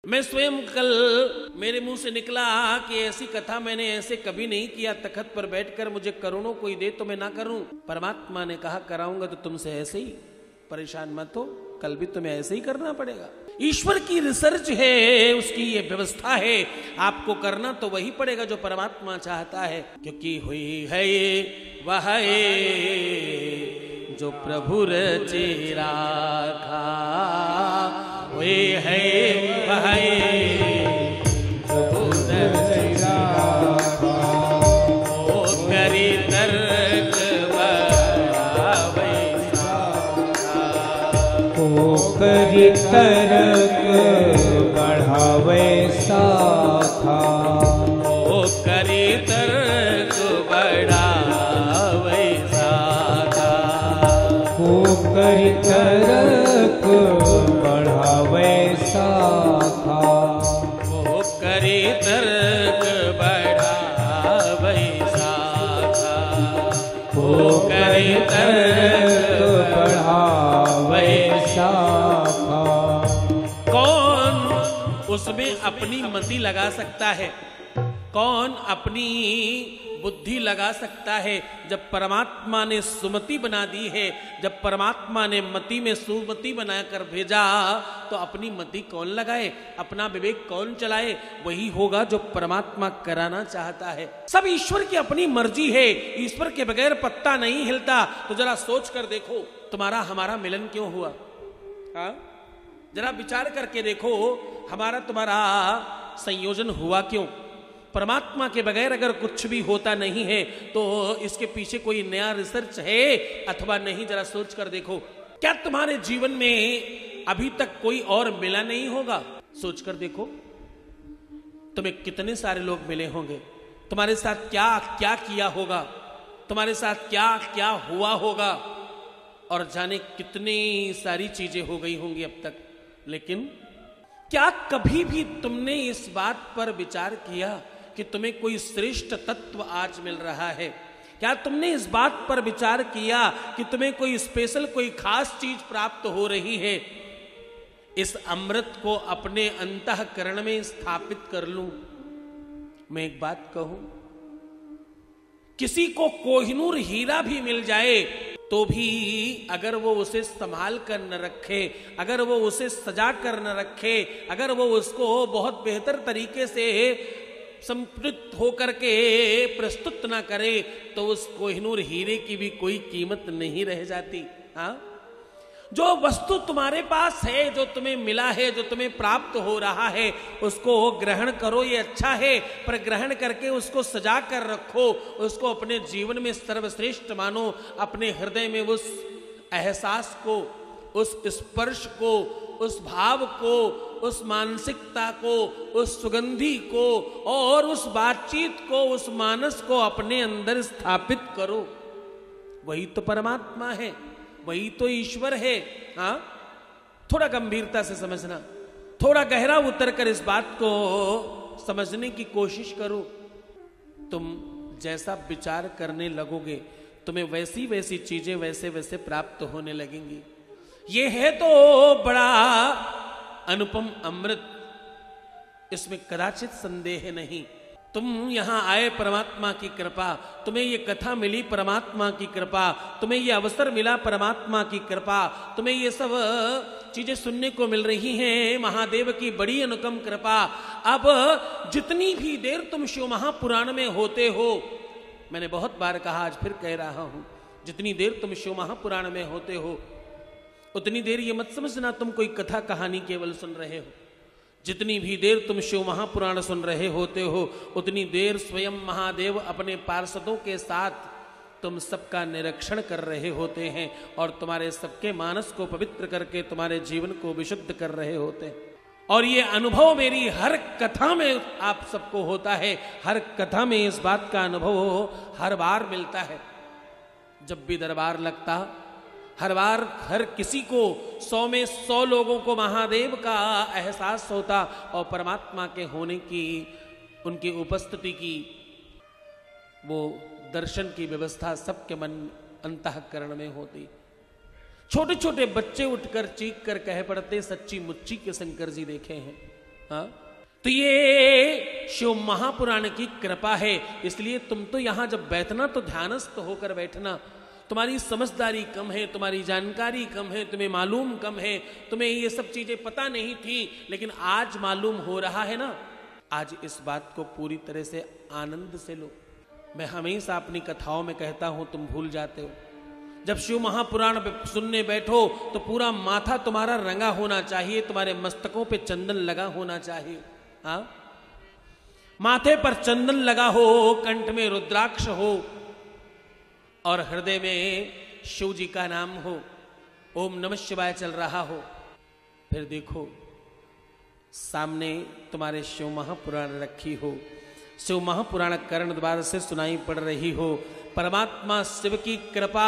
मैं स्वयं कल मेरे मुंह से निकला कि ऐसी कथा मैंने ऐसे कभी नहीं किया, तखत पर बैठकर मुझे करोड़ों कोई दे तो मैं ना करूं। परमात्मा ने कहा कराऊंगा तो तुमसे ऐसे ही, परेशान मत हो, कल भी तुम्हें ऐसे ही करना पड़ेगा। ईश्वर की रिसर्च है, उसकी ये व्यवस्था है, आपको करना तो वही पड़ेगा जो परमात्मा चाहता है, क्योंकि हुई है ये वह जो प्रभु रचे राखा, हुए है वह जो रचे राखा, ओ करी तर्क करी तर्क बढ़ावे साखा, ओ करी तर्क बढ़ावे साखा, ओ करी तर्क बढ़ावे साखा, ओ करी तर्क बढ़ावे साखा, ओ करी तर्क बढ़ावे साखा। कौन उसमें अपनी मति लगा सकता है, कौन अपनी बुद्धि लगा सकता है? जब परमात्मा ने सुमति बना दी है, जब परमात्मा ने मति में सुमति बनाकर भेजा, तो अपनी मति कौन लगाए, अपना विवेक कौन चलाए? वही होगा जो परमात्मा कराना चाहता है। सब ईश्वर की अपनी मर्जी है, ईश्वर के बगैर पत्ता नहीं हिलता। तो जरा सोच कर देखो, तुम्हारा हमारा मिलन क्यों हुआ? हाँ, जरा विचार करके देखो, हमारा तुम्हारा संयोजन हुआ क्यों? परमात्मा के बगैर अगर कुछ भी होता नहीं है तो इसके पीछे कोई नया रिसर्च है अथवा नहीं? जरा सोच कर देखो, क्या तुम्हारे जीवन में अभी तक कोई और मिला नहीं होगा? सोच कर देखो, तुम्हें कितने सारे लोग मिले होंगे, तुम्हारे साथ क्या क्या किया होगा, तुम्हारे साथ क्या क्या हुआ होगा, और जाने कितनी सारी चीजें हो गई होंगी अब तक। लेकिन क्या कभी भी तुमने इस बात पर विचार किया कि तुम्हें कोई श्रेष्ठ तत्व आज मिल रहा है? क्या तुमने इस बात पर विचार किया कि तुम्हें कोई स्पेशल, कोई खास चीज प्राप्त हो रही है? इस अमृत को अपने अंतःकरण में स्थापित कर लूं। मैं एक बात कहूं, किसी को कोहिनूर हीरा भी मिल जाए तो भी अगर वो उसे संभाल कर न रखे, अगर वो उसे सजा कर न रखे, अगर वो उसको बहुत बेहतर तरीके से संतृप्त होकर के प्रस्तुत ना करे, तो उस कोहिनूर हीरे की भी कोई कीमत नहीं रह जाती। हाँ, जो वस्तु तुम्हारे पास है, जो तुम्हें मिला है, जो तुम्हें प्राप्त हो रहा है, उसको ग्रहण करो, ये अच्छा है, पर ग्रहण करके उसको सजा कर रखो, उसको अपने जीवन में सर्वश्रेष्ठ मानो, अपने हृदय में उस एहसास को, उस स्पर्श को, उस भाव को, उस मानसिकता को, उस सुगंधी को और उस बातचीत को, उस मानस को अपने अंदर स्थापित करो। वही तो परमात्मा है, वही तो ईश्वर है। हाँ, थोड़ा गंभीरता से समझना, थोड़ा गहरा उतर कर इस बात को समझने की कोशिश करो। तुम जैसा विचार करने लगोगे, तुम्हें वैसी वैसी चीजें वैसे वैसे प्राप्त होने लगेंगी। ये है तो बड़ा अनुपम अमृत, इसमें कदाचित संदेह नहीं। तुम यहां आए परमात्मा की कृपा, तुम्हें ये कथा मिली परमात्मा की कृपा, तुम्हें ये अवसर मिला परमात्मा की कृपा, तुम्हें ये सब चीजें सुनने को मिल रही हैं, महादेव की बड़ी अनुपम कृपा। अब जितनी भी देर तुम शिव महापुराण में होते हो, मैंने बहुत बार कहा, आज फिर कह रहा हूं, जितनी देर तुम शिव महापुराण में होते हो उतनी देर ये मत समझना तुम कोई कथा कहानी केवल सुन रहे हो। जितनी भी देर तुम शिव महापुराण सुन रहे होते हो उतनी देर स्वयं महादेव अपने पार्षदों के साथ तुम सबका निरीक्षण कर रहे होते हैं और तुम्हारे सबके मानस को पवित्र करके तुम्हारे जीवन को विशुद्ध कर रहे होते हैं। और ये अनुभव मेरी हर कथा में आप सबको होता है, हर कथा में इस बात का अनुभव हर बार मिलता है। जब भी दरबार लगता, हर बार हर किसी को 100 में 100 लोगों को महादेव का एहसास होता और परमात्मा के होने की, उनकी उपस्थिति की, वो दर्शन की व्यवस्था सबके मन अंतःकरण में होती। छोटे छोटे बच्चे उठकर चीख कर कह पड़ते, सच्ची मुच्ची के शंकर जी देखे हैं। हाँ? तो ये शिव महापुराण की कृपा है। इसलिए तुम तो यहां जब बैठना तो ध्यानस्थ होकर बैठना। तुम्हारी समझदारी कम है, तुम्हारी जानकारी कम है, तुम्हें मालूम कम है, तुम्हें ये सब चीजें पता नहीं थी, लेकिन आज मालूम हो रहा है ना। आज इस बात को पूरी तरह से आनंद से लो। मैं हमेशा अपनी कथाओं में कहता हूं, तुम भूल जाते हो। जब शिव महापुराण सुनने बैठो तो पूरा माथा तुम्हारा रंगा होना चाहिए, तुम्हारे मस्तकों पे चंदन लगा होना चाहिए। हाँ, माथे पर चंदन लगा हो, कंठ में रुद्राक्ष हो और हृदय में शिव जी का नाम हो, ओम नमः शिवाय चल रहा हो। फिर देखो सामने तुम्हारे शिव महापुराण रखी हो, शिव महापुराण कर्ण द्वार से सुनाई पड़ रही हो। परमात्मा शिव की कृपा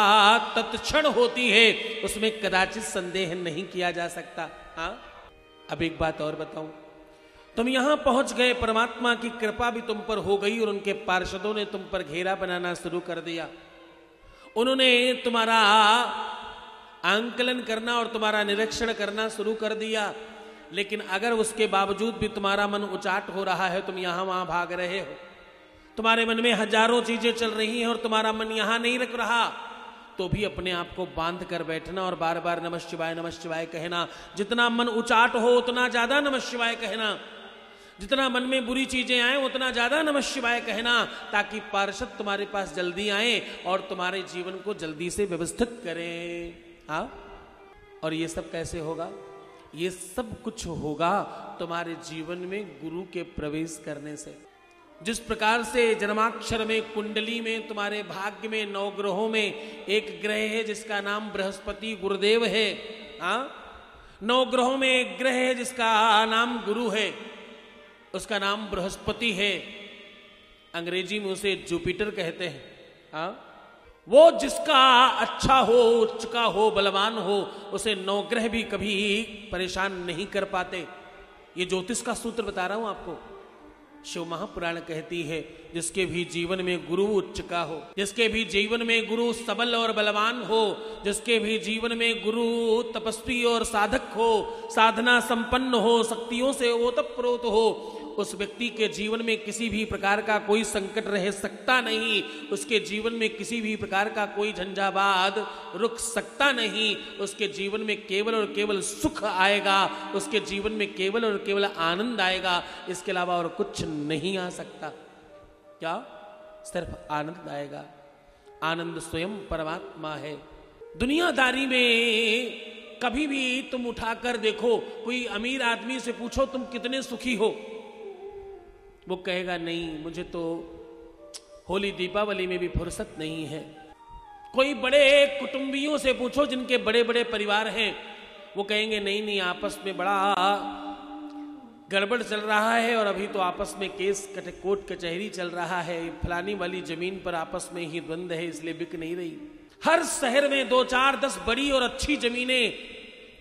तत्क्षण होती है, उसमें कदाचित संदेह नहीं किया जा सकता। हाँ, अब एक बात और बताऊं, तुम यहां पहुंच गए, परमात्मा की कृपा भी तुम पर हो गई और उनके पार्षदों ने तुम पर घेरा बनाना शुरू कर दिया। उन्होंने तुम्हारा आंकलन करना और तुम्हारा निरीक्षण करना शुरू कर दिया। लेकिन अगर उसके बावजूद भी तुम्हारा मन उचाट हो रहा है, तुम यहां वहां भाग रहे हो, तुम्हारे मन में हजारों चीजें चल रही हैं और तुम्हारा मन यहां नहीं रख रहा, तो भी अपने आप को बांध कर बैठना और बार बार नमः शिवाय कहना। जितना मन उचाट हो उतना ज्यादा नमः शिवाय कहना, जितना मन में बुरी चीजें आए उतना ज्यादा नमः शिवाय कहना, ताकि पार्षद तुम्हारे पास जल्दी आए और तुम्हारे जीवन को जल्दी से व्यवस्थित करें। हाँ, और ये सब कैसे होगा? ये सब कुछ होगा तुम्हारे जीवन में गुरु के प्रवेश करने से। जिस प्रकार से जन्माक्षर में, कुंडली में, तुम्हारे भाग्य में, 9 ग्रहों में एक ग्रह है जिसका नाम बृहस्पति गुरुदेव है। हाँ, 9 ग्रहों में एक ग्रह है जिसका नाम गुरु है, उसका नाम बृहस्पति है। अंग्रेजी में उसे जुपिटर कहते हैं। हाँ, वो जिसका अच्छा हो, उच्च का हो, बलवान हो, उसे 9 ग्रह भी कभी परेशान नहीं कर पाते। ये ज्योतिष का सूत्र बता रहा हूं आपको। शिव महापुराण कहती है, जिसके भी जीवन में गुरु उच्च का हो, जिसके भी जीवन में गुरु सबल और बलवान हो, जिसके भी जीवन में गुरु तपस्वी और साधक हो, साधना संपन्न हो, शक्तियों से ओतप्रोत हो, उस व्यक्ति के जीवन में किसी भी प्रकार का कोई संकट रह सकता नहीं, उसके जीवन में किसी भी प्रकार का कोई झंझावात रुक सकता नहीं। उसके जीवन में केवल और केवल सुख आएगा, उसके जीवन में केवल और केवल आनंद आएगा, इसके अलावा और कुछ नहीं आ सकता। क्या? सिर्फ आनंद आएगा। आनंद स्वयं परमात्मा है। दुनियादारी में कभी भी तुम उठाकर देखो, कोई अमीर आदमी से पूछो तुम कितने सुखी हो, वो कहेगा नहीं, मुझे तो होली दीपावली में भी फुर्सत नहीं है। कोई बड़े कुटुंबियों से पूछो जिनके बड़े बड़े परिवार हैं, वो कहेंगे नहीं नहीं, आपस में बड़ा गड़बड़ चल रहा है और अभी तो आपस में केस कोर्ट कचहरी चल रहा है, फलानी वाली जमीन पर आपस में ही द्वंद्व है, इसलिए बिक नहीं रही। हर शहर में 2, 4, 10 बड़ी और अच्छी जमीनें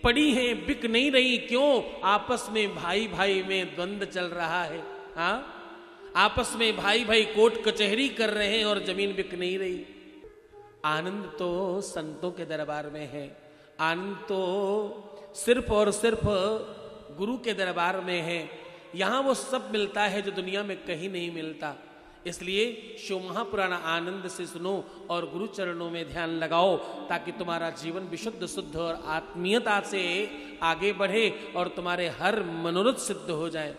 पड़ी हैं, बिक नहीं रही। क्यों? आपस में भाई भाई में द्वंद्व चल रहा है। हाँ, आपस में भाई भाई कोर्ट कचहरी कर रहे हैं और जमीन बिक नहीं रही। आनंद तो संतों के दरबार में है, आनंद तो सिर्फ और सिर्फ गुरु के दरबार में है। यहां वो सब मिलता है जो दुनिया में कहीं नहीं मिलता। इसलिए शिव महापुराण आनंद से सुनो और गुरु चरणों में ध्यान लगाओ, ताकि तुम्हारा जीवन विशुद्ध, शुद्ध और आत्मीयता से आगे बढ़े और तुम्हारे हर मनोरथ सिद्ध हो जाए।